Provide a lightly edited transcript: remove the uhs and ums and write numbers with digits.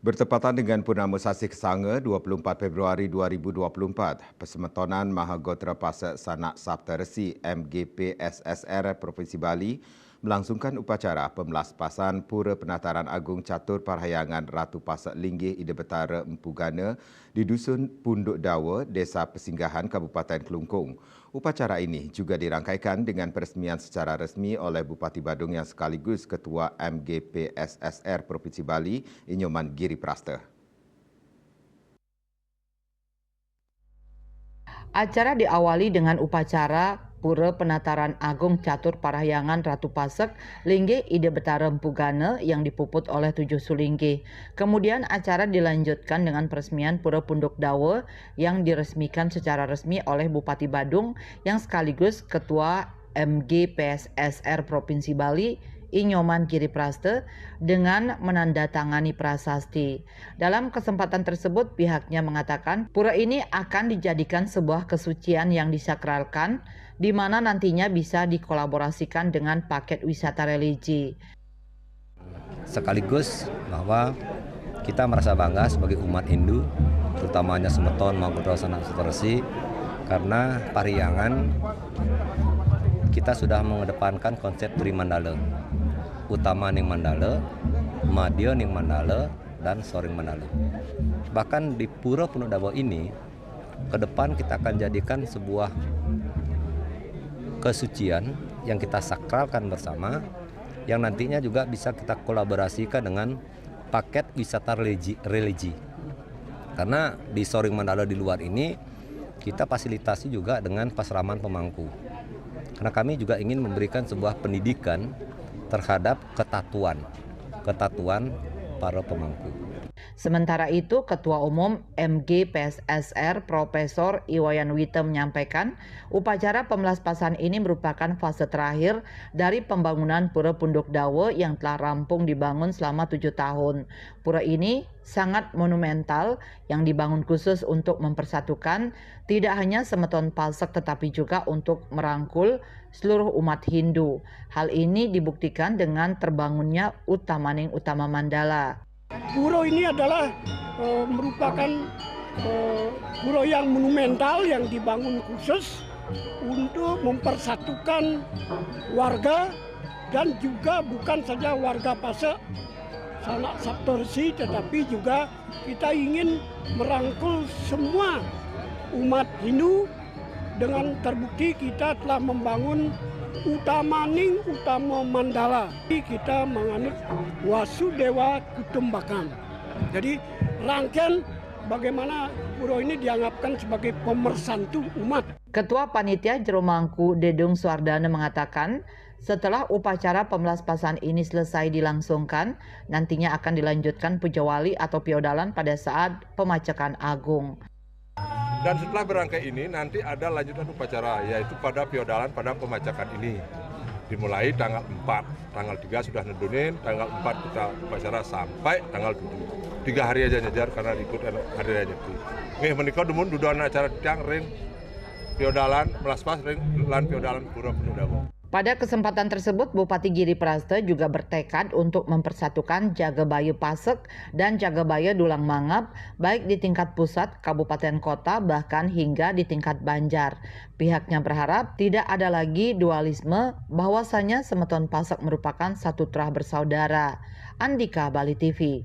Bertepatan dengan Purnama Sasi Kesanga 24 Februari 2024, Persemetonan Mahagotra Pasek Sanak Sabta Resi MGPSSR Provinsi Bali melangsungkan upacara pemelaspasan Pura Penataran Agung Catur Parahyangan Ratu Pasek Linggih Ida Betara Empu Gana di Dusun Punduk Dawa, Desa Persinggahan, Kabupaten Kelungkung. Upacara ini juga dirangkaikan dengan peresmian secara resmi oleh Bupati Badung yang sekaligus Ketua MGPSSR Provinsi Bali, Inyoman Giri Prasta. Acara diawali dengan upacara Pura Penataran Agung Catur Parahyangan Ratu Pasek Linggih Ida Betara Empu Gana yang dipuput oleh 7 sulinggih. Kemudian acara dilanjutkan dengan peresmian Pura Punduk Dawa yang diresmikan secara resmi oleh Bupati Badung yang sekaligus Ketua MGPSSR Provinsi Bali, Inyoman Giri Prasta, dengan menandatangani prasasti. Dalam kesempatan tersebut, pihaknya mengatakan pura ini akan dijadikan sebuah kesucian yang disakralkan, di mana nantinya bisa dikolaborasikan dengan paket wisata religi. Sekaligus bahwa kita merasa bangga sebagai umat Hindu, terutamanya Semeton Mahagotra Sanak Sabta Resi, karena Parahyangan kita sudah mengedepankan konsep Trimandala. Utama ning Mandala, Madya ning Mandala, dan Soring Mandala. Bahkan di Pura Punduk Dawa ini, ke depan kita akan jadikan sebuah kesucian yang kita sakralkan bersama, yang nantinya juga bisa kita kolaborasikan dengan paket wisata religi. Karena di Soring Mandala di luar ini, kita fasilitasi juga dengan pasraman pemangku. Karena kami juga ingin memberikan sebuah pendidikan terhadap ketatuan para pemangku. Sementara itu, Ketua Umum MGPSSR Profesor Iwayan Wita menyampaikan upacara pemelaspasan ini merupakan fase terakhir dari pembangunan Pura Punduk Dawa yang telah rampung dibangun selama 7 tahun. Pura ini sangat monumental yang dibangun khusus untuk mempersatukan tidak hanya Semeton Pasek tetapi juga untuk merangkul seluruh umat Hindu. Hal ini dibuktikan dengan terbangunnya Utamaning Utama Mandala. Pura ini adalah merupakan pura yang monumental yang dibangun khusus untuk mempersatukan warga, dan juga bukan saja warga Pasek Sanak Sabta Resi, tetapi juga kita ingin merangkul semua umat Hindu. Dengan terbukti kita telah membangun Utamaning Utama Mandala. Kita menganut Wasudewa Kutumbakam. Jadi rangkaian bagaimana pura ini dianggapkan sebagai pemersatu umat. Ketua Panitia Jero Mangku Dedung Suardana mengatakan, setelah upacara pemelaspasan ini selesai dilangsungkan, nantinya akan dilanjutkan puja wali atau piodalan pada saat pemacakan agung. Dan setelah berangkai ini nanti ada lanjutan upacara, yaitu pada piodalan pada pemacakan ini. Dimulai tanggal 4, tanggal 3 sudah nedunin, tanggal 4 kita upacara sampai tanggal 7. 3 hari aja nyejar karena ikut hari raya Nyepi. Nih menikah dumun duduan acara tiang ring piodalan, melaspas ring lan piodalan Pura Punduk Dawa. Pada kesempatan tersebut, Bupati Giri Prasta juga bertekad untuk mempersatukan Jagabaya Pasek dan Jagabaya Dulang Mangap, baik di tingkat pusat, kabupaten kota, bahkan hingga di tingkat Banjar. Pihaknya berharap tidak ada lagi dualisme, bahwasanya Semeton Pasek merupakan satu terah bersaudara. Andika, Bali TV.